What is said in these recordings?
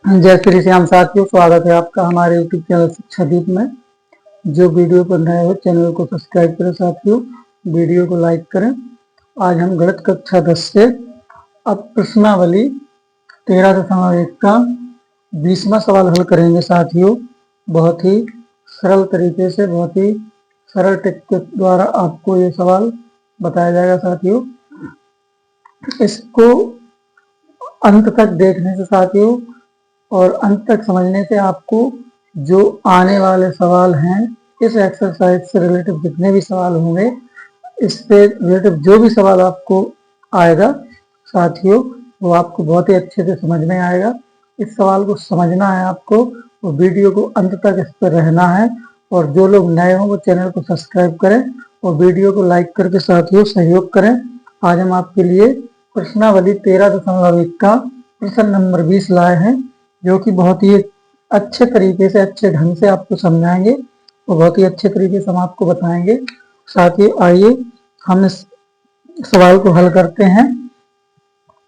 जय श्री श्याम साथियों, स्वागत है आपका हमारे यूट्यूब चैनल शिक्षादीप में। जो वीडियो पर नए हो चैनल को सब्सक्राइब करें साथियों, वीडियो को लाइक करें। आज हम गणित कक्षा 10 से अब प्रश्नावली 13.1 का 20वां सवाल हल करेंगे साथियों। बहुत ही सरल तरीके से, बहुत ही सरल टिप के द्वारा आपको ये सवाल बताया जाएगा साथियों। इसको अंत तक देखने से साथियों और अंत तक समझने से आपको जो आने वाले सवाल हैं, इस एक्सरसाइज से रिलेटेड जितने भी सवाल होंगे, इससे रिलेटेड जो भी सवाल आपको आएगा साथियों, वो आपको बहुत ही अच्छे से समझ में आएगा। इस सवाल को समझना है आपको और वीडियो को अंत तक इस पर रहना है। और जो लोग नए हों वो चैनल को सब्सक्राइब करें और वीडियो को लाइक करके साथियों सहयोग करें। आज हम आपके लिए प्रश्नावली 13.1 का प्रश्न नंबर 20 लाए हैं, जो कि बहुत ही अच्छे तरीके से, अच्छे ढंग से आपको समझाएंगे और बहुत ही अच्छे तरीके से हम आपको बताएंगे साथियों। आइए हम इस सवाल को हल करते हैं।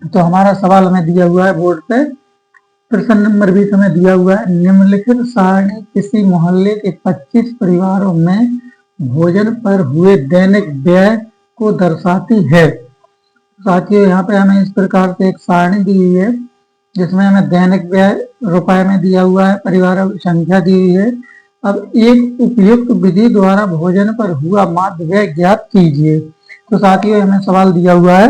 तो हमारा सवाल हमें दिया हुआ है बोर्ड पे। प्रश्न नंबर 20 हमें दिया हुआ है, निम्नलिखित सारणी किसी मोहल्ले के 25 परिवारों में भोजन पर हुए दैनिक व्यय को दर्शाती है। साथियों यहाँ पे हमें इस प्रकार से एक सारणी दी हुई है, जिसमें हमें दैनिक व्यय रुपए में दिया हुआ है, परिवारों की संख्या दी हुई है। अब एक उपयुक्त विधि द्वारा भोजन पर हुआ माध्य व्यय ज्ञात कीजिए। तो साथियों हमें सवाल दिया हुआ है,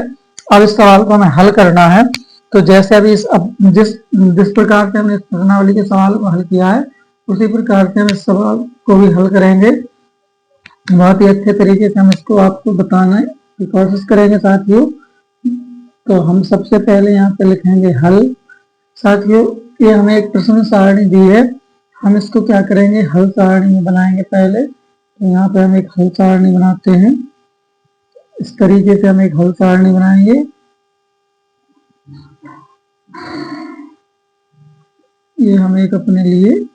अब इस सवाल को हमें हल करना है। तो जैसे अभी जिस प्रकार से हमने इस प्रश्नावली के सवाल को हल किया है, उसी प्रकार से हम इस सवाल को भी हल करेंगे। बहुत ही अच्छे तरीके से हम इसको आपको बताने की कोशिश करेंगे साथियों। तो हम सबसे पहले यहाँ पे लिखेंगे हल। साथियों ये हमें एक प्रश्न सारणी दी है, हम इसको क्या करेंगे, हल सारणी में बनाएंगे पहले। तो यहाँ पे हम एक हल सारणी बनाते हैं। इस तरीके से हम एक हल सारणी बनाएंगे। ये हम एक अपने लिए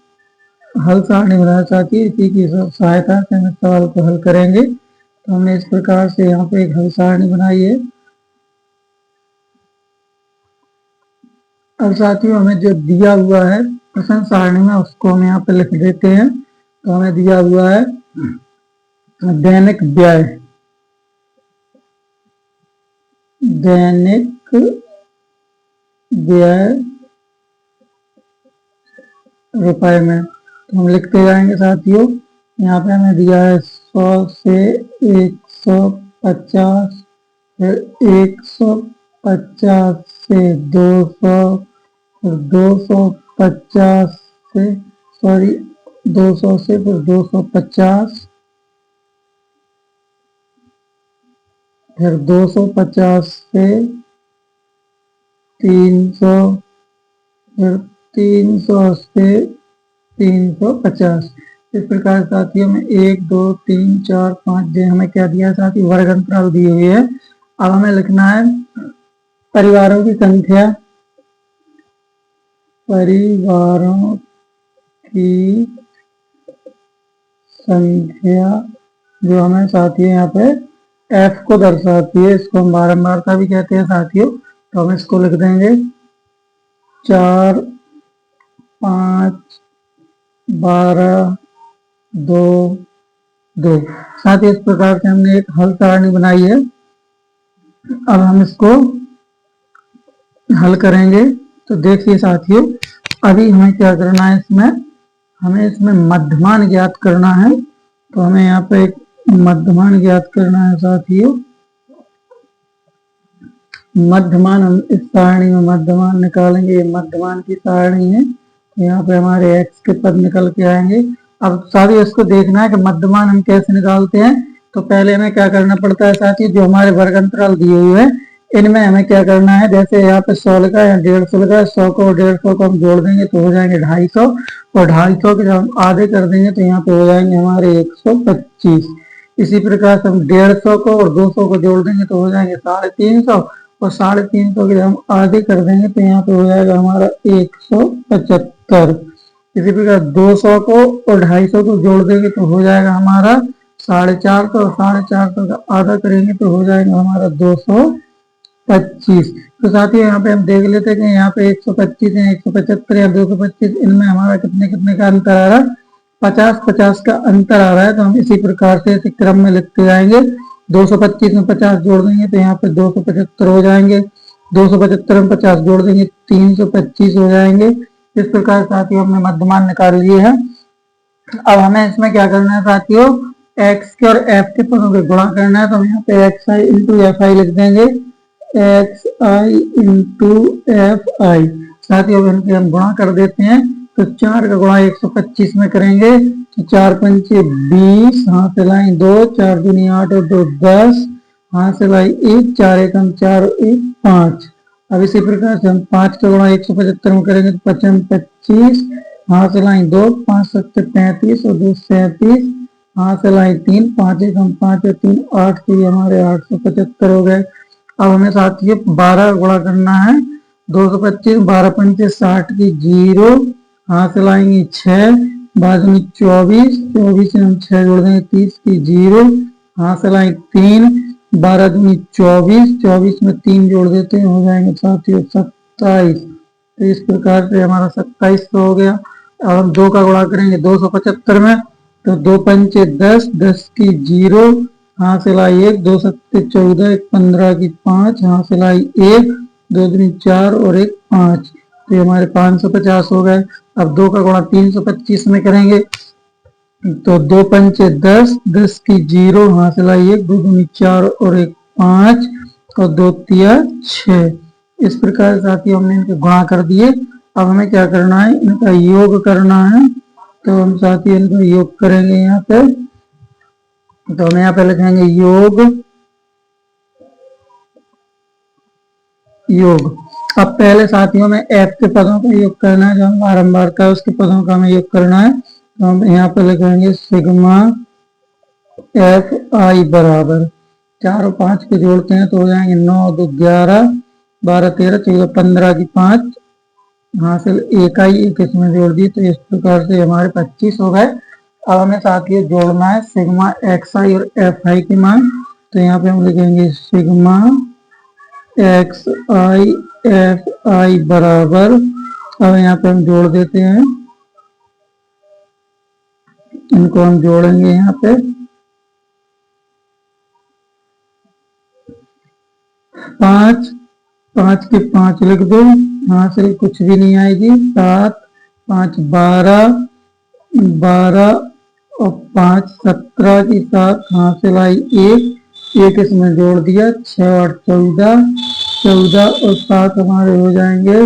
हल सारणी बनाना चाहती है, इसी की सहायता से हम इस सवाल को हल करेंगे। तो हमने इस प्रकार से यहाँ पे एक हल सारणी बनाई है। अब साथियों हमें जो दिया हुआ है प्रश्न सारणी में, उसको हम यहाँ पे लिख देते हैं। तो हमें दिया हुआ है दैनिक व्यय, दैनिक व्यय रुपए में। तो हम लिखते जाएंगे साथियों। यहाँ पे हमें दिया है 100 से 150, फिर 150 से 200, फिर 250 से 200 से फिर 250, फिर 250 से 300, फिर 300 से 350। इस प्रकार साथियों में 1 2 3 4 5 जो हमें क्या दिया है साथियों, वर्ग अंतराल दी हुई है। अब हमें लिखना है परिवारों की संख्या, परिवारों की संख्या जो हमें साथियों यहाँ पे f को दर्शाती है। इसको हम बारंबारता भी कहते हैं साथियों। तो हम इसको लिख देंगे 4 5 12 2 2। साथ ही इस प्रकार से हमने एक हल सारणी बनाई है। अब हम इसको हल करेंगे। तो देखिए साथियों, अभी हमें क्या करना है, हमें इसमें मध्यमान ज्ञात करना है। तो हमें यहाँ पे एक मध्यमान ज्ञात करना है साथियों। मध्यमान हम इस सारणी में मध्यमान निकालेंगे, ये मध्यमान की सारणी है। तो यहाँ पे हमारे x के पद निकल के आएंगे। अब साथियों इसको देखना है कि मध्यमान हम कैसे निकालते हैं। तो पहले हमें क्या करना पड़ता है साथियों, जो हमारे वर्ग अंतराल दिए हुए हैं इनमें हमें क्या करना है, जैसे यहाँ पे 100 लिखा है या 150 लिखा है, 100 को और 150 को हम जोड़ देंगे तो हो जाएंगे 250, और 250 के जब हम आधे कर देंगे तो यहाँ पे हो जाएंगे हमारे 125। इसी प्रकार से हम 150 को और 200 को जोड़ देंगे तो हो जाएंगे 350, और 350 के जब हम आधे कर देंगे तो यहाँ पे हो जाएगा हमारा 175। इसी प्रकार 200 को और 250 को जोड़ देंगे तो हो जाएगा हमारा 450, और 450 का आधा करेंगे तो हो जाएगा हमारा 250। 25। तो साथियों यहाँ पे हम देख लेते हैं कि यहाँ पे 125 है, 175 या 225, इनमें हमारा कितने कितने का अंतर आ रहा है, 50-50 का अंतर आ रहा है। तो हम इसी प्रकार से इस क्रम में लिखते जाएंगे। 225 में 50 जोड़ देंगे तो यहाँ पे 275 हो जाएंगे। 275 में 50 जोड़ देंगे 325 हो जाएंगे। इस प्रकार साथियों हमने मध्यमान निकाल लिए है। अब हमें इसमें क्या करना है साथियों, एक्स के और एफ के पदों को गुणा करना है। तो हम यहाँ पे x I into F I लिख देंगे, x I into F I. साथियों अब इनके हम गुणा कर देते हैं। तो 4 का गुणा 125 में करेंगे तो 4 पंचे 20, हाथ से लाई 2, 4 दूनी 8 और 2 10, हाथ से लाई 1, 4 एक 4 1 5। अब इसी प्रकार से हम 5 का गुणा 175 में करेंगे तो 55 25, हाथ से लाई 2, 5 7 35 और 2 37, हाथ से लाई 3, 5 एक 5 और 3 8, तो ये हमारे 875 हो गए। अब हमें साथियों 12 गुणा करना है। 225 12 पंचे 60 की 0, हाथ से लाएंगे 6, बाद में 24, 24 से हम 6 जोड़ देंगे 30 की 0, हाथ से लाएंगे 3, 12 दूनी 24, 24 में 3 जोड़ देते हैं, हो जाएंगे साथियों 27। तो इस प्रकार से हमारा 27 हो गया। अब हम 2 का गुणा करेंगे 275 में, तो 2 पंचे 10, 10 की 0, हाथ से लाई 1, 2 सत्ते 14, 1 15 की 5, हाथ से लाई 1, 2 दूनी 4 और 1 5, तो ये हमारे 550 हो गए। अब 2 का गुणा 325 में करेंगे तो 2 पंचे 10, 10 की 0, हाथ से लाई 1, 2 दूनी 4 और 1 5 और 2 तिया 6। इस प्रकार साथियों हमने इनके गुणा कर दिए। अब हमें क्या करना है, इनका योग करना है। तो हम साथियों इनका योग करेंगे यहाँ पे। तो हम यहाँ पे लिखेंगे योग योग। अब पहले साथियों में एफ के पदों का योग करना है, जो हम बारंबार का उसके पदों का हमें योग करना है। तो हम यहाँ पे लिखेंगे सिग्मा एफ आई बराबर 4 और 5 के जोड़ते हैं तो हो जाएंगे 9 2 11, 12 13 14 15 की 5, हासिल 1 आई 1 इसमें जोड़ दिए तो इस प्रकार से हमारे 25 हो गए। अब हमें साथियों जोड़ना है सिग्मा एक्स आई और एफ आई की मान। तो यहाँ पे हम लिखेंगे sigma x I F I बराबर, अब यहाँ पे हम जोड़ देते हैं, इनको हम जोड़ेंगे यहाँ पे 5, 5 के 5 लिख दो, यहाँ से कुछ भी नहीं आएगी, 7 5 12, 12 और 5 17 की 7, यहाँ से लाई 1 इसमें जोड़ दिया, 6 और 14, 14 और 7 हमारे हो जाएंगे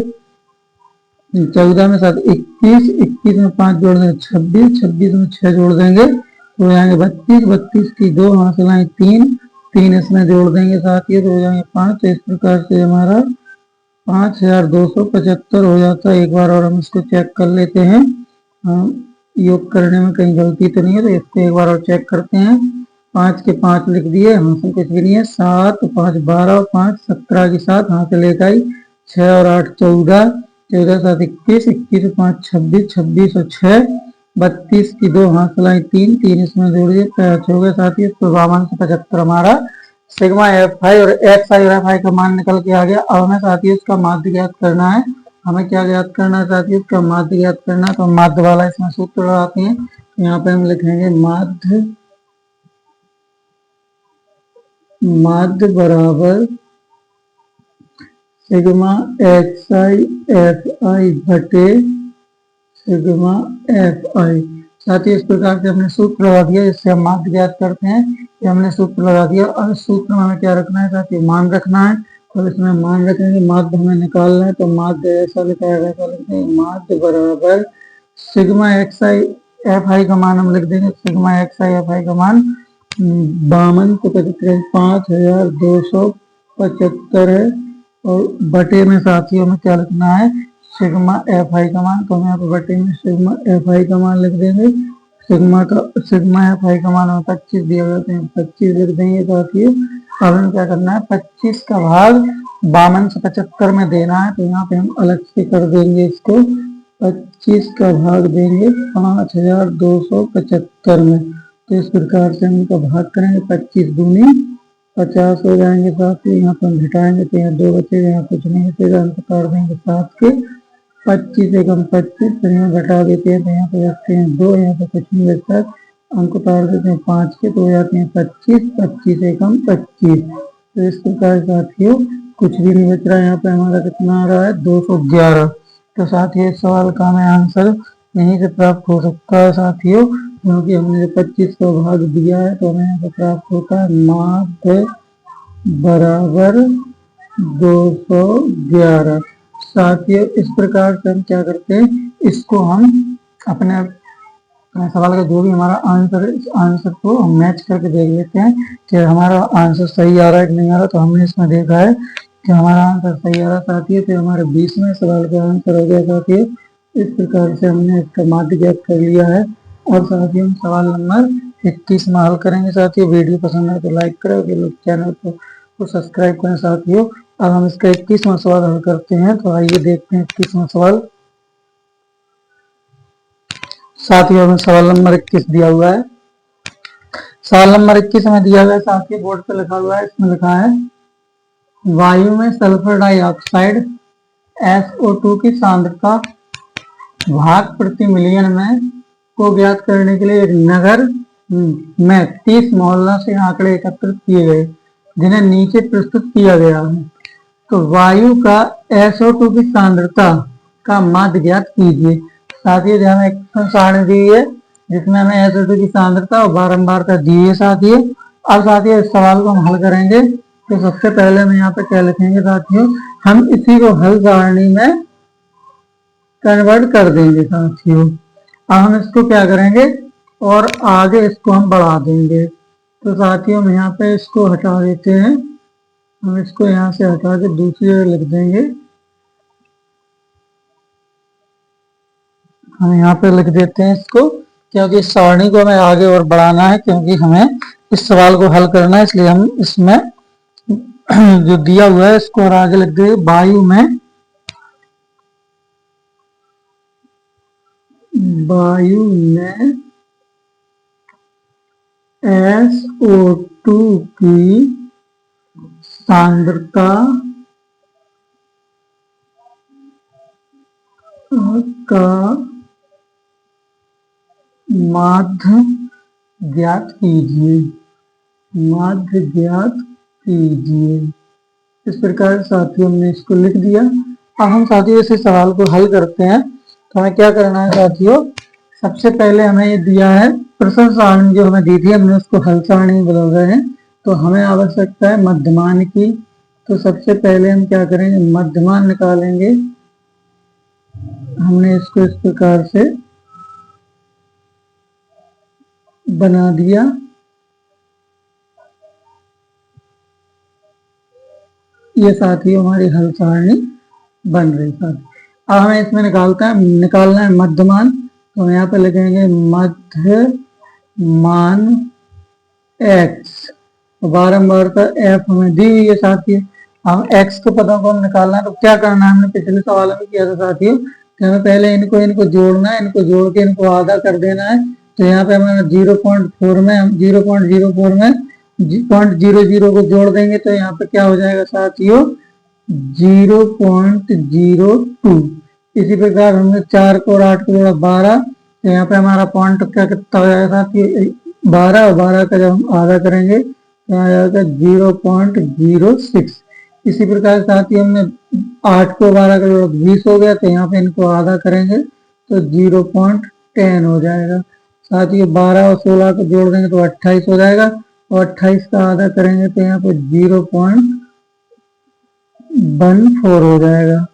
14 में 7 21, 21 में 5 जोड़ देंगे 26, 26 में 6 जोड़ देंगे तो हो जाएंगे 32, 32 की 2, वहां से लाएंगे 3, 3 इसमें जोड़ देंगे साथियों तो हो जाएंगे 5। तो इस प्रकार से हमारा 5275 हो जाता है। एक बार और हम इसको चेक कर लेते हैं, योग करने में कहीं गलती तो नहीं है, तो इसको एक बार और चेक करते हैं। 5 के 5 लिख दिए, यहाँ से कुछ भी नहीं है, 7 5 12 और 5 17 की 7, यहाँ से लेकर आई 6 और 8 14, 14 7 21, 21 5 26, 26 और 6 32 की 2, हाथ लाई 3, 3 इसमें जोड़ दिए 5 हो गए साथियों। तो 5275 हमारा सिग्मा एफ आई और एक्स आई और एफ आई का मान निकल के आ गया। अब हमें साथियों इसका माध्य ज्ञात करना है। हमें क्या ज्ञात करना है साथियों, इसका माध्य ज्ञात करना है। तो माध्य वाला इसमें सूत्र लगाते हैं। तो यहाँ पे हम लिखेंगे माध्य बराबर sigma x I F I बटे सिग्मा एफ आई। साथियों इस प्रकार से हमने सूत्र लगा दिया, जिससे हम माध्य ज्ञात करते हैं। ये हमने सूत्र लगा दिया। और सूत्र में हमें क्या रखना है साथियों, मान रखना है। तो इसमें मान रखेंगे, माध्य हमें निकालना है। तो माध्य ऐसा लिखा है, वैसा लिखते हैं, माध्य बराबर sigma x I F I का मान हम लिख देंगे, sigma x I F I का मान 52 5275 है। और बटे में साथियों में क्या लिखना है, सिग्मा एफ आई का मान। तो हम यहाँ पे बटे में सिग्मा एफ आई का मान लिख देंगे। सिग्मा एफ आई का मान 25 दिया जाते हैं, 25 लिख देंगे साथियों। अब हमें क्या करना है, 25 का भाग 52 से 75 में देना है। तो यहाँ पे हम अलग से कर देंगे इसको, 25 का भाग देंगे 5275 में। तो इस प्रकार से हम इनका भाग करेंगे, 25 दूनी 50 हो जाएंगे साथ ही। यहाँ पर हम घटाएंगे तो यहाँ 2 बचेगा, यहाँ कुछ नहीं बचेगा, अंक काट देंगे 7 के। 25 एकम 25, फिर यहाँ घटा देते हैं तो यहाँ पे रखते हैं 2, यहाँ पे कुछ नहीं बचता, अंक उतार देते हैं 5 के तो हो जाते हैं 25। 25 एकम 25। तो इस प्रकार साथियों कुछ भी नहीं बच रहा है। यहाँ पे हमारा कितना आ रहा है 211। तो साथियों इस सवाल का हमें आंसर यहीं से प्राप्त हो सकता है साथियों, क्योंकि हमने 25 का भाग दिया है तो हमें यहाँ पे प्राप्त होता है माध्य बराबर 211। साथियों इस प्रकार से हम क्या करते हैं, इसको हम अपने सवाल का जो भी हमारा आंसर है, इस आंसर को हम मैच करके देख लेते हैं कि हमारा आंसर सही आ रहा है कि नहीं आ रहा। तो हमने इसमें देखा है कि हमारा आंसर सही आ रहा साथियों, तो हमारे 20वें सवाल का आंसर हो गया साथियों। इस प्रकार से हमने इसका माध्य ज्ञात कर लिया है। और साथियों हम सवाल नंबर 21 में हल करेंगे साथियों। वीडियो पसंद आए तो लाइक करें, फिर लोग चैनल को सब्सक्राइब करें साथियों। अब हम इसका 21वां सवाल हल करते हैं। तो आइए देखते हैं 21वां सवाल। साथियों हमें सवाल नंबर 21 दिया हुआ है। सवाल नंबर 21 में दिया हुआ है साथियों, बोर्ड पे लिखा हुआ है, इसमें लिखा है वायु में सल्फर डाइऑक्साइड SO2 की सांद्रता भाग प्रति मिलियन में को ज्ञात करने के लिए एक नगर में 30 मोहल्ला से आंकड़े एकत्रित किए गए, जिन्हें नीचे प्रस्तुत किया गया है। तो वायु का SO2 की सांद्रता का माध्य ज्ञात कीजिए। साथियों हमें एक सारणी दी है जिसमें हमें SO2 की सांद्रता और बारंबारता दी है साथियों। अब साथियों इस सवाल को हम हल करेंगे तो सबसे पहले हम यहाँ पे क्या लिखेंगे साथियों, हम इसी को हल सारणी में कन्वर्ट कर देंगे साथियों। अब हम इसको क्या करेंगे और आगे इसको हम बढ़ा देंगे। तो साथियों हम यहाँ पे इसको हटा देते हैं, हम इसको यहाँ से हटा के दूसरी जगह लिख देंगे। हम यहाँ पे लिख देते हैं इसको, क्योंकि इस सारणी को हमें आगे और बढ़ाना है, क्योंकि हमें इस सवाल को हल करना है, इसलिए हम इसमें जो दिया हुआ है इसको और आगे लिख देंगे। वायु में SO2 की सांद्रता का माध्य ज्ञात कीजिए। माध्य ज्ञात कीजिए। इस प्रकार साथियों हमने इसको लिख दिया। अब हम साथियों इस सवाल को हल करते हैं। तो हमें क्या करना है साथियों, सबसे पहले हमें ये दिया है प्रश्न सारणी जो हमें दी थी, हमने उसको हल सारणी में बदल रहे हैं। तो हमें आवश्यकता है मध्यमान की। तो सबसे पहले हम क्या करेंगे, मध्यमान निकालेंगे। हमने इसको इस प्रकार से बना दिया। ये साथियों हमारी हल सारणी बन रही साथी। अब हमें इसमें निकालना है मध्यमान। तो यहाँ पे लिखेंगे मध्यमान x, बारंबारता f हमें दी हुई है साथियों। हम x के पदों को हम निकालना है। तो क्या करना है, हमने पिछले सवाल में किया था साथियों कि हमें पहले इनको जोड़ना है, इनको जोड़ के इनको आधा कर देना है। तो यहाँ पे हमें 0.4 में 0.04 में 0.00 को जोड़ देंगे तो यहाँ पे क्या हो जाएगा साथियों 0.02। इसी प्रकार हमने 4 को और 8 को जोड़ा 12, तो यहाँ पे हमारा पॉइंट क्या कितना हो जाएगा साथियों 12, और 12 का जब हम आधा करेंगे तो आ जाएगा 0.06। इसी प्रकार साथियों हमने 8 को 12 का जोड़ा 20 हो गया, तो यहाँ पे इनको आधा करेंगे तो 0.10 हो जाएगा। साथियों 12 और 16 को जोड़ देंगे तो 28 हो जाएगा, और 28 का आधा करेंगे तो यहाँ पे 0.14 हो जाएगा।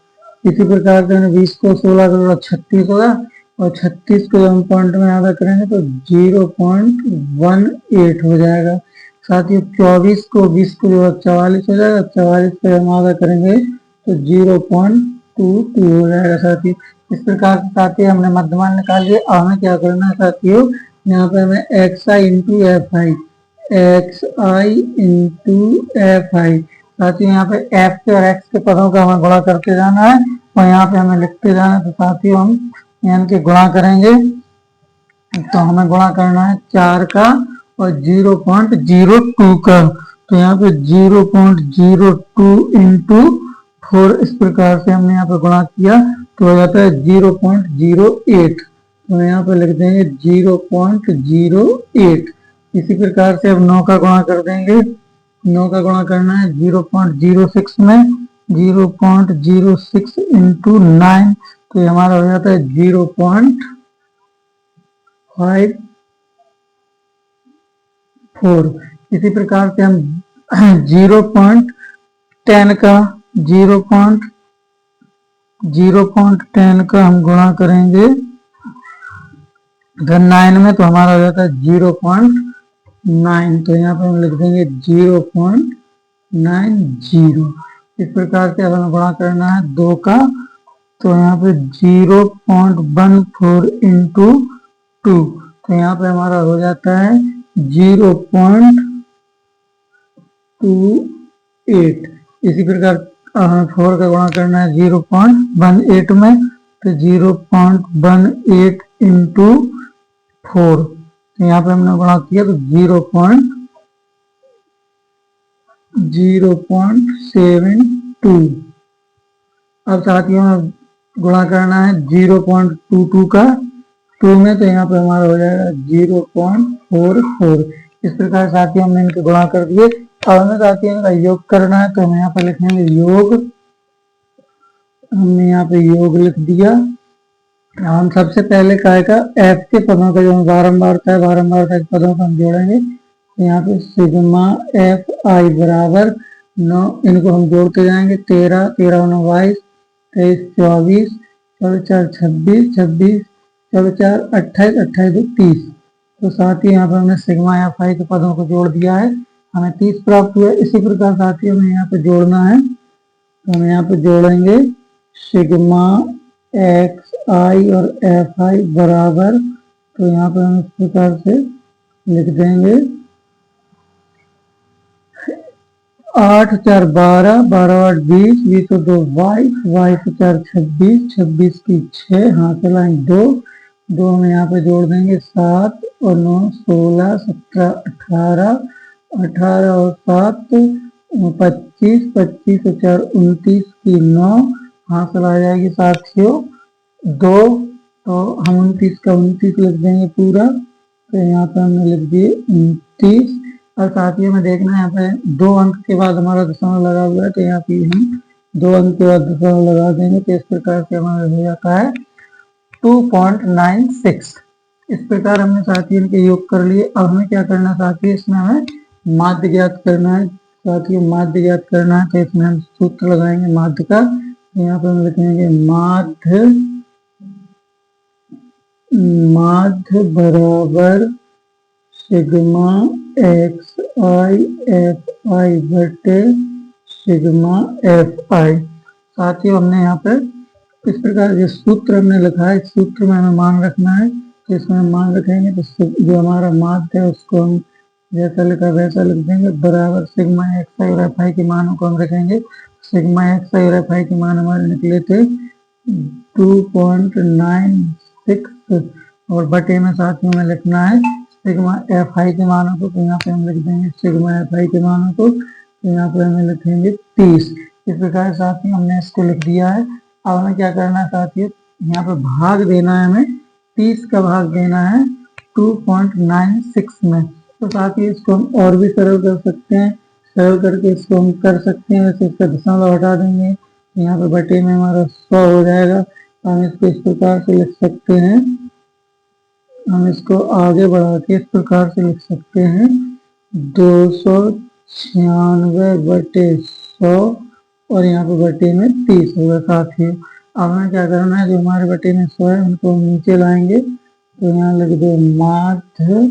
इसी प्रकार से 20 को 16 का जोड़ा 36 होगा, और 36 को हम पॉइंट में आधा करेंगे तो 0.18 हो जाएगा। साथियों 24 को 20 को जोड़ा 44 हो जाएगा, 44 पे हम आधा करेंगे तो 0.22 हो जाएगा साथियों। इस प्रकार से साथियों हमने मध्यमान निकाल लिया। अब हमें क्या करना है साथियों, यहाँ पे हमें xi इंटू एफ आई साथियों यहाँ पे f के और x के पदों का हमें गुणा करते जाना है, और यहाँ पे हमें लिखते जाना है। तो साथियों हम इनके गुणा करेंगे तो हमें गुणा करना है 4 का और 0.02 का। तो यहाँ पे 0.02 इंटू 4 इस प्रकार से हमने यहाँ पे गुणा किया तो हो जाता है 0.08। तो यहाँ पे लिख देंगे 0.08। इसी प्रकार से अब 9 का गुणा कर देंगे। 9 का गुणा करना है 0.06 में, 0.06 इंटू 9 तो ये हमारा हो जाता है 0.54। इसी प्रकार से हम 0.10 का 0.10 का हम गुणा करेंगे अगर 9 में तो हमारा हो जाता है 0.9। तो यहाँ पे हम लिख देंगे 0.90। इस प्रकार से अब हमें गुणा करना है 2 का तो यहाँ पे 0.14 इंटू 2 तो यहाँ पे हमारा हो जाता है 0.28। इसी प्रकार हमें 4 का गुणा करना है 0.18 में तो 0.18 इंटू 4 तो यहाँ पे हमने गुणा किया तो 0.72। अब साथियों गुणा करना है 0.22 का 2 में तो यहाँ पे हमारा हो जाएगा 0.44। इस प्रकार साथियों हमने इनके गुणा कर दिए। अब हमें साथियों इनका योग करना है तो हम यहाँ पे लिखेंगे योग। हमने यहाँ पे योग लिख दिया। हम सबसे पहले क्या का एफ के पदों का जो बारंबारता के पदों को हम जोड़ेंगे। तो यहाँ पे सिग्मा एफ आई बराबर 9 इनको हम जोड़ते जाएंगे 13 13 22 23 24 24 26 26 24 28 28 30। तो साथ ही यहाँ पर हमने सिग्मा एफ आई के पदों को जोड़ दिया है, हमें 30 प्राप्त हुआ। इसी प्रकार साथ ही हमें यहाँ पे जोड़ना है तो हम यहाँ पे जोड़ेंगे सिग्मा एक्स आई और एफ आई बराबर। तो यहाँ पे हम इस प्रकार से लिख देंगे 8 4 12 12 8 20 20 और 2 22 22 4 26 26 की 6 हाथ लाइन 2 2 में यहाँ पे जोड़ देंगे 7 और 9 16 17 18 18 और 7 25 25 और 4 29 की 9 हासिल आ जाएगी साथियों 2। तो हम 29 का 29 लिख देंगे पूरा। तो यहाँ पे हमने लिख दिए 29। और साथियों में देखना है यहाँ पे 2 अंक के बाद हमारा दशमलव लगा हुआ है तो यहाँ पे हम 2 अंक के बाद दशमलव लगा देंगे तो इस प्रकार से हमारा हो जाता है 2.96। इस प्रकार हमने साथियों इनके योग कर लिए। अब हमें क्या करना है साथियों, इसमें हमें माध्य ज्ञात करना है। साथियों माध्य ज्ञात करना है तो इसमें हम सूत्र लगाएंगे माध्य का। यहाँ पे हम लिखेंगे माध्य बराबर sigma x I F I बटे सिग्मा एफ आई। साथियों हमने यहाँ पे इस प्रकार जो सूत्र हमने लिखा है इस सूत्र में हमें मान रखना है। तो इसमें हम मान रखेंगे तो जो हमारा माध्य है उसको हम जैसा लिखा वैसा लिख देंगे बराबर सिग्मा एक्स आई और एफ आई के मानों को हम रखेंगे। सिग्मा एक्स आई और एफ आई के मान हमारे निकले थे 2.96 और बटे में साथियों में लिखना है सिग्मा एफ आई के मानों को। तो यहाँ पे हम लिख देंगे सिग्मा एफ आई के मानों को। तो यहाँ पे हमें लिखेंगे 30। इस प्रकार साथियों हमने इसको लिख दिया है। अब हमें क्या करना है साथियों, यहाँ पे भाग देना है, हमें 30 का भाग देना है 2.96 में। तो साथियों इसको हम और भी सरल कर सकते हैं, सरल करके इसको हम कर सकते हैं। वैसे इसका दशमलव हटा देंगे यहाँ पे बटे में हमारा 100 हो जाएगा। तो हम इसको इस प्रकार से लिख सकते हैं, हम इसको आगे बढ़ा के इस प्रकार से लिख सकते हैं 296 बटे 100 और यहाँ पे बटे में 30 होगा साथियों। अब हमें क्या करना है, जो हमारे बटे में 100 है उनको हम नीचे लाएंगे। तो यहाँ लिख दो माध्य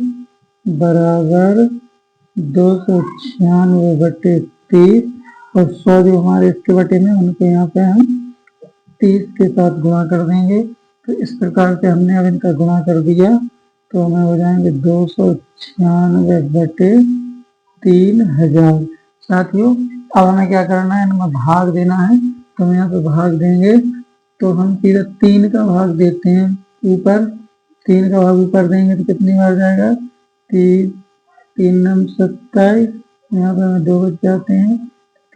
बराबर 296 बटे 30 और 100 जो हमारे इसके बटे में उनको यहाँ पे हम 30 के साथ गुणा कर देंगे। तो इस प्रकार से हमने अब इनका गुणा कर दिया तो हमें हो जाएंगे 296 बटे 3000। साथियों अब हमें क्या करना है, इनमें भाग देना है। तो हम यहाँ पे भाग देंगे तो हम सीधा 3 का भाग देते हैं ऊपर। 3 का भाग ऊपर देंगे तो कितनी बार जाएगा, 3 3 27 यहाँ पे हमें 2 बच जाते हैं।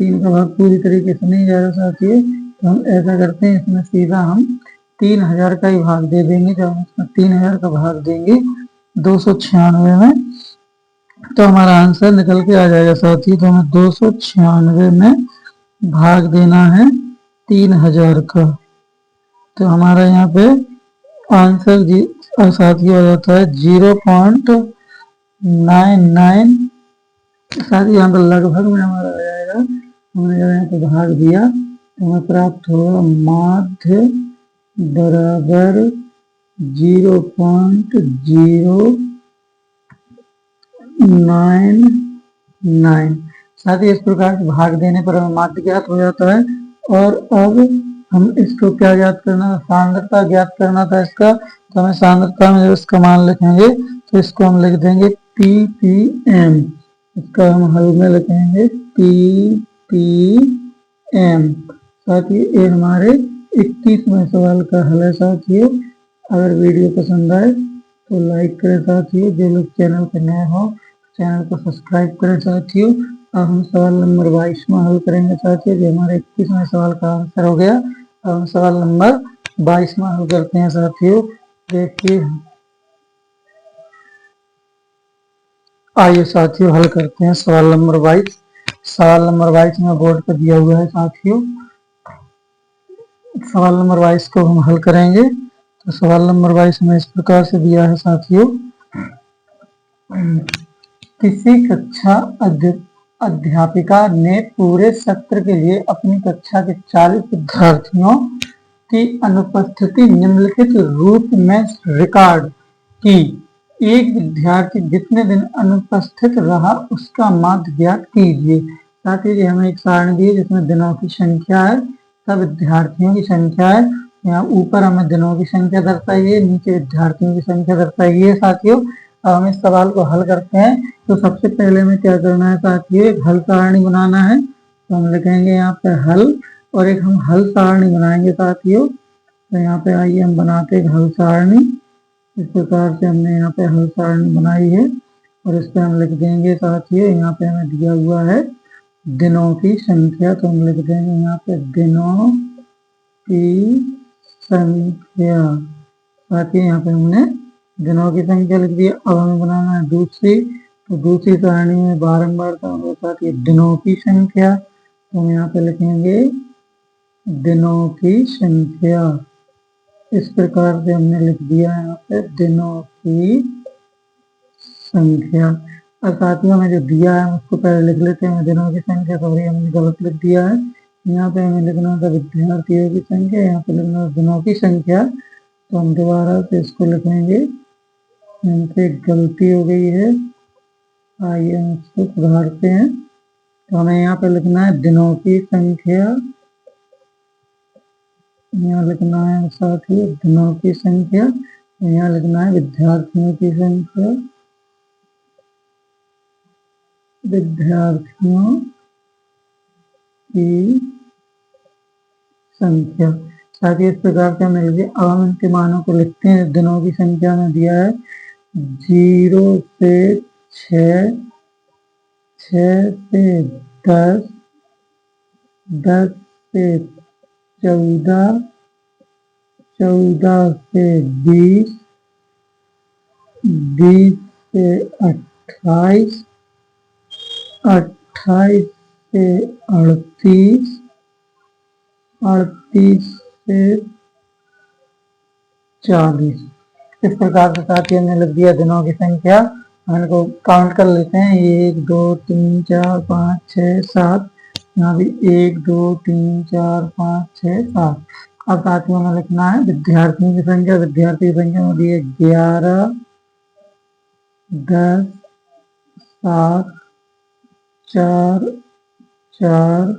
3 का भाग पूरी तरीके से नहीं जा रहा साथियों, तो हम ऐसा करते हैं, इसमें सीधा हम 3000 का ही भाग दे देंगे। जब हम इसमें 3000 का भाग देंगे 296 में, तो हमारा आंसर निकल के आ जाएगा साथियों। तो हमें 296 में भाग देना है 3000 का, तो हमारा यहाँ पे आंसर साथियों आ जाता है 0.99। साथियों यहाँ पर लगभग में हमारा आ जाएगा। हमने जब यहाँ पे भाग दिया तो हमें प्राप्त होगा माध्य बराबर 0.099। साथ ही इस प्रकार से भाग देने पर हमें माध्य ज्ञात हो जाता है। और अब हम इसको क्या ज्ञात करना था, सांद्रता ज्ञात करना था इसका। तो हमें सांद्रता में जब इसका मान लिखेंगे तो इसको हम लिख देंगे ppm। इसका हम हल में लिखेंगे ppm। साथ ही ये हमारे 21वें सवाल का हल है साथियों। अगर वीडियो पसंद आए तो लाइक करें साथियों। जो लोग चैनल पर नए हो चैनल को सब्सक्राइब करें साथियों। अब हम सवाल नंबर 22 में हल करेंगे साथियों, जो हमारे 21वें सवाल का आंसर हो गया। अब हम सवाल नंबर 22 में हल करते हैं साथियों। देखिए, आइए साथियों हल करते हैं सवाल नंबर 22। सवाल नंबर 22 में बोर्ड पर दिया हुआ है साथियों। सवाल नंबर 22 को हम हल करेंगे। तो सवाल नंबर 22 में इस प्रकार से दिया है साथियों। किसी कक्षा अध्यापिका ने पूरे सत्र के लिए अपनी कक्षा के 40 विद्यार्थियों की अनुपस्थिति निम्नलिखित रूप में रिकॉर्ड की। एक विद्यार्थी जितने दिन अनुपस्थित रहा उसका माध्य ज्ञात कीजिए। साथ ही हमें एक सारणी दी है जिसमें दिनों की संख्या है, तब विद्यार्थियों की संख्या है। यहाँ ऊपर हमें दिनों की संख्या दर्शाई है, नीचे विद्यार्थियों की संख्या दर्शाई है साथियों। अब हम इस सवाल को हल करते हैं। तो सबसे पहले हमें क्या करना है साथियों, एक हल सारणी बनाना है। तो हम लिखेंगे यहाँ पे हल, और एक हम हल सारणी बनाएंगे साथियों। तो यहाँ पे आइए हम बनाते हैं हल सारणी। इस प्रकार से हमने यहाँ पे हल सारणी बनाई है, और इस पे हम लिख देंगे साथियों, यहाँ पे हमें दिया हुआ है दिनों की संख्या। तो हम लिख देंगे यहाँ पे दिनों की संख्या। साथियों यहाँ पे हमने दिनों की संख्या लिख दी। अब हमें बनाना है दूसरी। तो दूसरी सारणी में बारंबार साथियों दिनों की संख्या। तो हम यहाँ पे लिखेंगे दिनों की संख्या। इस प्रकार से हमने लिख दिया है यहाँ पे दिनों की संख्या। अब साथियों हमें जो दिया है उसको पहले लिख लेते हैं। दिनों की संख्या, सॉरी हमने गलत लिख दिया है। यहाँ पे हमें लिखना था विद्यार्थियों की संख्या, यहाँ पे लिखना था दिनों की संख्या। तो हम दोबारा से इसको लिखेंगे, हमसे गलती हो गई है। आइए हम इसको सुधारते हैं। तो हमें यहाँ पे लिखना है दिनों की संख्या, यहाँ लिखना है साथियों दिनों की संख्या, यहाँ लिखना है विद्यार्थियों की संख्या, विद्यार्थियों की संख्या। साथ ही इस प्रकार से हमने लिखे। अब हम इनके मानों को लिखते हैं। दिनों की संख्या में दिया है 0 से 6, 6 से 10, 10 से 14, 14 से 20, 20 से 28, 28 से 38, 38 से 40। इस प्रकार से साथियों हमने लिख दिया दिनों की संख्या। हम इनको काउंट कर लेते हैं। 1 2 3 4 5 6 7। यहाँ भी 1 2 3 4 5 6 7। अब साथियों में लिखना है विद्यार्थियों की संख्या। विद्यार्थी की संख्या में दी है 11, 10, 7, 4, 4,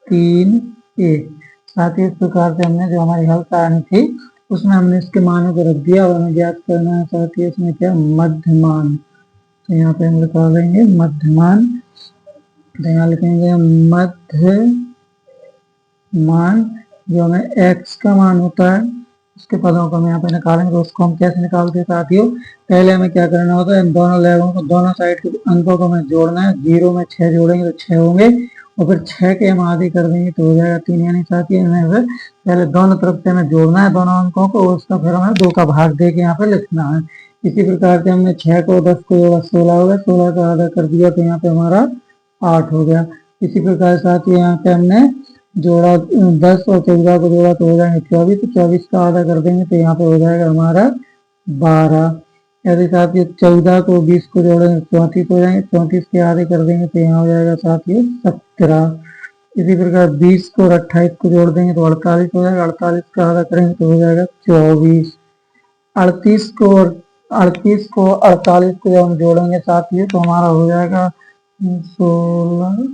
3, 1। साथ ही इस प्रकार से हमने जो हमारी हल सारणी थी उसमें हमने इसके मानों को रख दिया। और हमें ज्ञात करना है साथ ही इसमें क्या मध्यमान। तो यहाँ पे हम लिखा देंगे मध्यमान। तो यहाँ लिखेंगे मध्यमान, जो हमें x का मान होता है। उसके पदों को हम यहाँ पे निकालेंगे। तो उसको हम कैसे निकालते हैं साथियों, पहले हमें क्या करना होता है, इन दोनों लेवों को, दोनों साइड के अंकों को हमें जोड़ना है। 0 में 6 जोड़ेंगे तो 6 होंगे, और फिर 6 के हम आधे कर देंगे तो हो जाएगा 3। यानी साथियों हमें फिर पहले दोनों तरफ से हमें जोड़ना है दोनों अंकों को, उसका फिर हमें 2 का भाग दे के यहाँ पे लिखना है। इसी प्रकार से हमने 6 को 10 को जोड़ा 16 हो गया, 16 का आधा कर दिया तो यहाँ पे हमारा 8 हो गया। इसी प्रकार साथियों यहाँ पे हमने जोड़ा 10 और 14 को जोड़ा तो हो जाएंगे 24, तो 24 का आधा कर देंगे तो यहाँ पे हो जाएगा हमारा 12। यदि साथियों 14 को 20 को जोड़ेंगे 34 हो जाएंगे, 34 के आधे कर देंगे तो यहाँ हो जाएगा साथियों 17। इसी प्रकार 20 को और 28 को जोड़ देंगे तो 48 हो जाएगा, 48 का आधा करेंगे तो हो जाएगा 24। 38 को और 48 को जब हम जोड़ेंगे साथियों तो हमारा हो जाएगा 16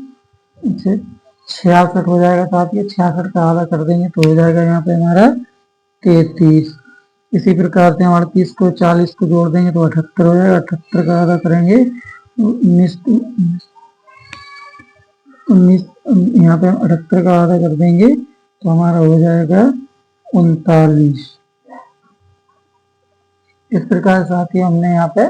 66 हो जाएगा साथियों। 66 का आधा कर देंगे तो हो जाएगा यहाँ पे हमारा 33। इसी प्रकार से हम 38 को 40 को जोड़ देंगे तो 78 हो जाएगा, 78 का आधा करेंगे 19 यहाँ पे हम 78 का आधा कर देंगे तो हमारा हो जाएगा 39। इस प्रकार साथियों हमने यहाँ पे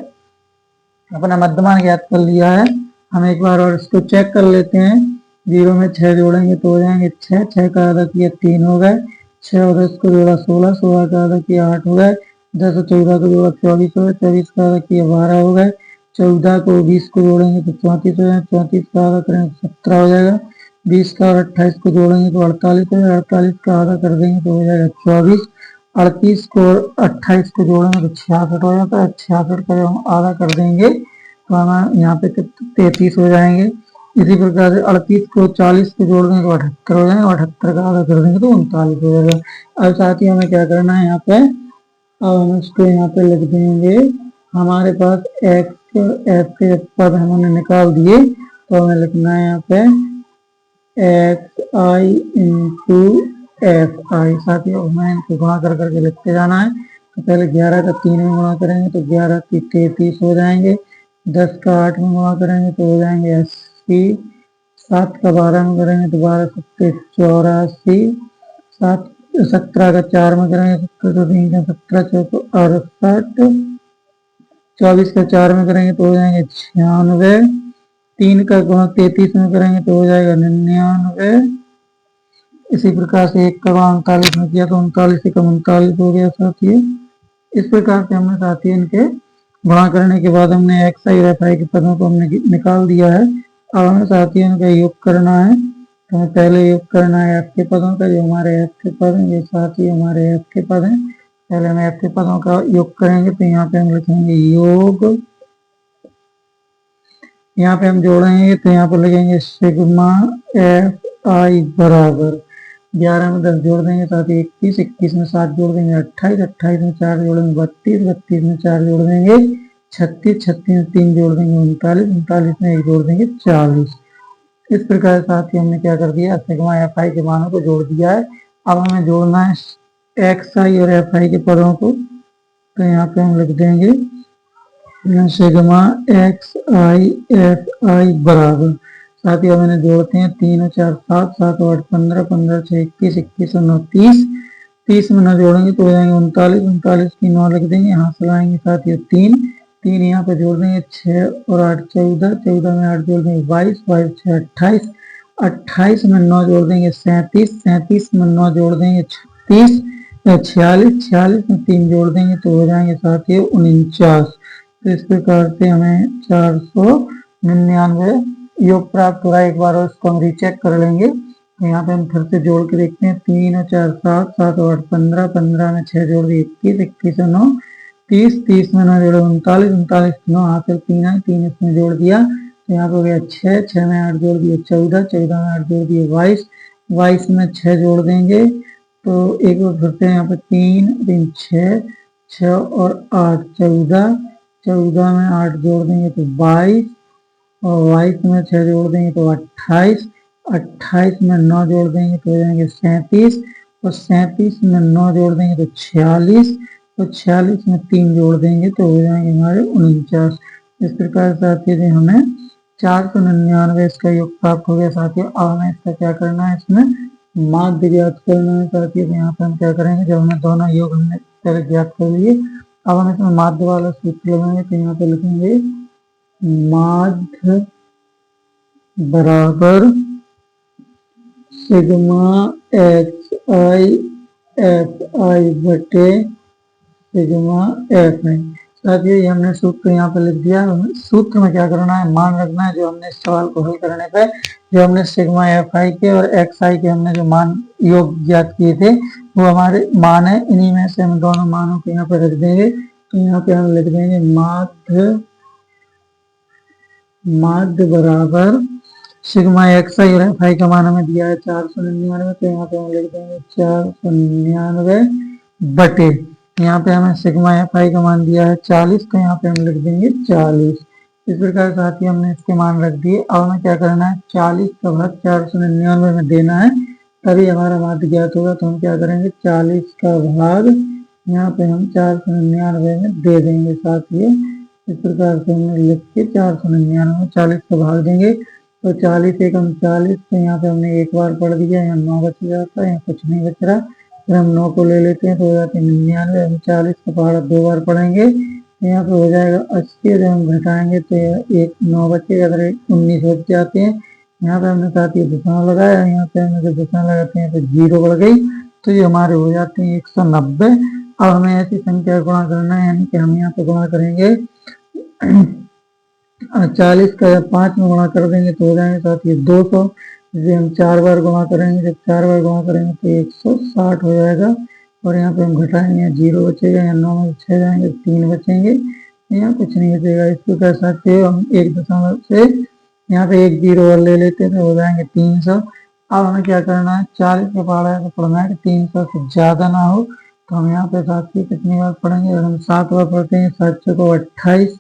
अपना मध्यमान ज्ञात कर लिया है। हम एक बार और इसको चेक कर लेते हैं। 0 में 6 जोड़ेंगे तो हो जाएंगे 6, 6 का आधा किया 3 हो गए, 6 और 10 को जोड़ा 16, 16 का आधा किया 8 हो गए, 10 और 14 को जोड़ा 24 हो गए, 24 का आधा किया 12 हो गए, 14 को 20 को जोड़ेंगे तो 34 हो जाएगा, 34 का आधा करेंगे तो 17 हो जाएगा, 20 का और 28 को जोड़ेंगे तो 48 हो जाएगा, 48 का आधा कर देंगे तो हो जाएगा 24, 38 को और 28 को जोड़ेंगे तो 66 हो जाता है, 66 का जब हम आधा कर देंगे तो हमें यहाँ पे 33 हो जाएंगे। इसी प्रकार से 38 को 40 को जोड़ देंगे तो 78 हो जाएंगे, 78 का आधा कर देंगे तो 39 हो जाएगा। अब साथ ही हमें क्या करना है यहाँ पे, अब हम इसको यहाँ पे लिख देंगे। हमारे पास एक्स एफ के पद हमने निकाल दिए तो हमें लिखना है यहाँ पे x I into F I. साथियों हमें इनको गुणा कर करके लिखते जाना है। तो पहले 11 का 3 में गुणा करेंगे तो 11 की 33 हो जाएंगे, 10 का 8 में गुणा करेंगे तो हो जाएंगे 80, 7 का 12 में करेंगे तो 12 सत्ते 84, 17 का 4 में करेंगे 17 चौको 68, 24 का 4 में करेंगे तो हो जाएंगे 96, 3 का गुणा 33 में करेंगे तो हो जाएगा 99। इसी प्रकार से 1 का गुणा 39 में किया तो 39 से कम 39 हो गया साथियों। इस प्रकार से हमने साथियों इनके गुणा करने के बाद हमने एक्स आई और एफ आई के पदों को हमने निकाल दिया है। अब हमें साथियों इनका योग करना है। तो हमें पहले योग करना है एफ के पदों का, जो हमारे एफ के पद हैं, ये साथी हमारे एफ के पद हैं। पहले हम एफ के पदों का योग करेंगे तो यहाँ पे हम लिखेंगे योग, यहाँ पे हम जोड़ेंगे तो यहाँ पर लिखेंगे सिग्मा एफ आई बराबर 11 में 10 जोड़ देंगे साथ ही 21, 21 में 7 जोड़ देंगे 28, 28 में 4 जोड़ेंगे 32, 32 में 4 जोड़ देंगे 36, 36 में 3 जोड़ देंगे 39, 39 में 1 जोड़ देंगे 40। इस प्रकार साथ ही हमने क्या कर दिया, सिग्मा एफ आई के मानों को जोड़ दिया है। अब हमें जोड़ना है एक्स आई और एफ आई के पदों को। तो यहाँ पे हम लिख देंगे sigma x I F I बराबर, साथ ही मैंने जोड़ते हैं 3 और 4 7, 7 और 8 15, 15 6 21, 21 और 9 30, 30 में 9 जोड़ेंगे तो हो जाएंगे 39, 39 की 9 लिख देंगे, यहाँ से लाएंगे साथियों 3, 3 यहाँ पे जोड़ देंगे 6 और 8 14, 14 में 8 जोड़ देंगे 22, 22 6 28, 28 में 9 जोड़ देंगे 37, 37 में 9 जोड़ देंगे 36, 46, 46 में 3 जोड़ देंगे तो हो जाएंगे साथियों 49। तो इस प्रकार से हमें 499 योग प्राप्त हो रहा है। एक बार इसको हम रीचेक कर लेंगे। तो यहाँ पे हम फिर से जोड़ के देखते हैं 3 और 4 7, 7 और 8 15, 15 में 6 जोड़ दिए 21, 21 और 9 30, 30 में 9 जोड़े 39, 39 9 हासिल 3 है, 3 इसमें जोड़ दिया तो यहाँ पे हो गया 6, 6 में 8 जोड़ दिए 14, 14 में 8 जोड़ दिए 22, 22 में 6 जोड़ देंगे तो एक बार फिर से यहाँ पे 3 3 6, 6 और 8 14, 14 में 8 जोड़ देंगे तो 22 और 22 में 6 जोड़ देंगे तो 28, 28 में 9 जोड़ देंगे तो हो जाएंगे 37 और 37 में 9 जोड़ देंगे तो 46 और 46 में 3 जोड़ देंगे तो हो जाएंगे हमारे 49। इस प्रकार साथियों से हमें 499 इसका योग प्राप्त हो गया साथियों। अब हमें इसका क्या करना है, इसमें माध्य ज्ञात करना है साथियों, तो यहाँ पे हम क्या करेंगे, जब हमें दोनों योग हमने पहले ज्ञात कर लिए, अब हम इसमें माध्य वाला सूत्र लगाएंगे। तो यहाँ पे लिखेंगे माध्य बराबर sigma x I F I बटे सिग्मा एफ आई। साथियों ये हमने सूत्र यहाँ पे लिख दिया। सूत्र में क्या करना है, मान रखना है जो हमने इस सवाल को हल करने पे जो हमने सिग्मा एफ आई के और एक्स आई के हमने जो मान योग ज्ञात किए थे वो हमारे मान है। इन्हीं में से हम दोनों मानों को यहाँ पे रख देंगे। तो यहाँ पे हम लिख देंगे माध्य बराबर सिग्मा एक्स आई और एफ आई का मान हमें दिया है 499। तो यहाँ पे हम लिख देंगे 499 बटे, यहाँ पे हमें सिग्मा एफ आई का मान दिया है 40। तो यहाँ पे हम लिख देंगे 40। इस प्रकार साथियों हमने इसके मान रख दिए। अब हमें क्या करना है, 40 का भाग 499 में देना है, तभी हमारा माध्य ज्ञात होगा। तो हम क्या करेंगे, 40 का भाग यहाँ पे हम 499 में दे देंगे साथियों। इस प्रकार से हमने लिख के 499 में 40 का भाग देंगे। तो 40 एकम 40, तो यहाँ पे हमने एक बार पढ़ दिया, यहाँ 9 बच जाता है, यहाँ कुछ नहीं बच रहा। फिर हम 9 को ले लेते हैं तो हो जाते हैं 99। हम 40 का पहाड़ा 2 बार पढ़ेंगे, तो यहाँ पे हो जाएगा 80। जब हम घटाएंगे तो एक 9 बचेगा, अगर 19 बच जाते हैं। यहाँ पे हमने साथियों दशमलव लगाया, यहाँ पे हमने जब दशमलव लगाते हैं तो 0 बढ़ गई, तो ये हमारे हो जाते हैं 190। अब हमें ऐसी संख्या गुणा करना है, यानी कि हम यहाँ पे गुणा करेंगे 40 का 5 में गुणा कर देंगे तो हो जाएंगे साथियों 200। इसे हम 4 बार गुणा करेंगे, जब 4 बार गुणा करेंगे तो 160 हो जाएगा। और यहाँ पे हम घटाएंगे, 0 बचेगा, यहाँ 9 में 6 जाएंगे, 3 बचेंगे, यहाँ कुछ नहीं बचेगा। इस प्रकार साथियों हम एक दशमलव से यहाँ पे एक 0 और ले लेते हैं तो हो जाएंगे 300। अब हमें क्या करना है, 40 का पहाड़ा है तो पढ़ना है कि 300 से ज्यादा ना हो। तो हम यहाँ पे साथियों कितनी बार पढ़ेंगे, अगर हम 7 बार पढ़ते हैं, 7 चौको 28,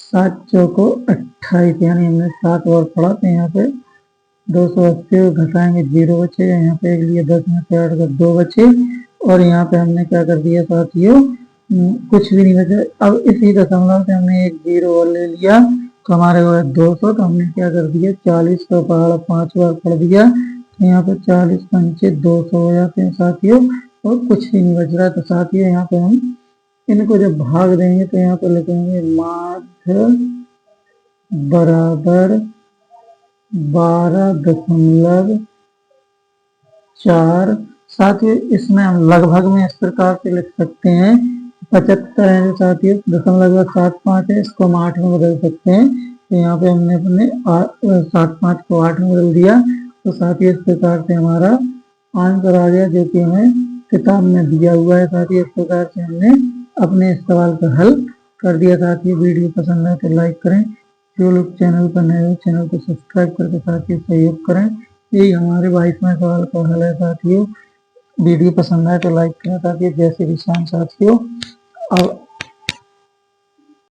7 चौको 28, यानी हमने 7 बार पढ़ा। तो यहाँ पे 280 घटाएंगे, 0 बचेगा, यहाँ पे एक लिए 10 में से 8 का 2 बचे। और यहाँ पे हमने क्या कर दिया साथियों, कुछ भी नहीं बचा। अब इसी दशमलव से हमने एक 0 और ले लिया तो हमारे हो गए 200। तो हमने क्या कर दिया, 40 का पहाड़ा 5 बार पढ़ दिया, तो यहाँ पे 40 पंचे 200 हो जाते हैं साथियों, और कुछ भी नहीं बच रहा। तो साथियों यहाँ पे हम इनको जब भाग देंगे तो यहाँ पे लिखेंगे माध्य बराबर 12.4। साथियों इसमें हम लगभग में इस प्रकार से लिख सकते हैं, 75 है साथियों, दशमलव 75 है, इसको हम 8 में बदल सकते हैं। तो यहाँ पे हमने अपने 75 को 8 में बदल दिया। तो साथियों इस प्रकार से हमारा आंसर आ गया, जो कि हमें किताब में दिया हुआ है। साथियों इस प्रकार से हमने अपने इस सवाल का हल कर दिया। साथियों वीडियो पसंद आए तो लाइक करें, जो लोग चैनल पर नए हो चैनल को सब्सक्राइब करके साथियों सहयोग करें। यही हमारे 22वें सवाल का हल है साथियों। वीडियो पसंद आए तो लाइक करें साथियों। जय श्री राम साथियों। और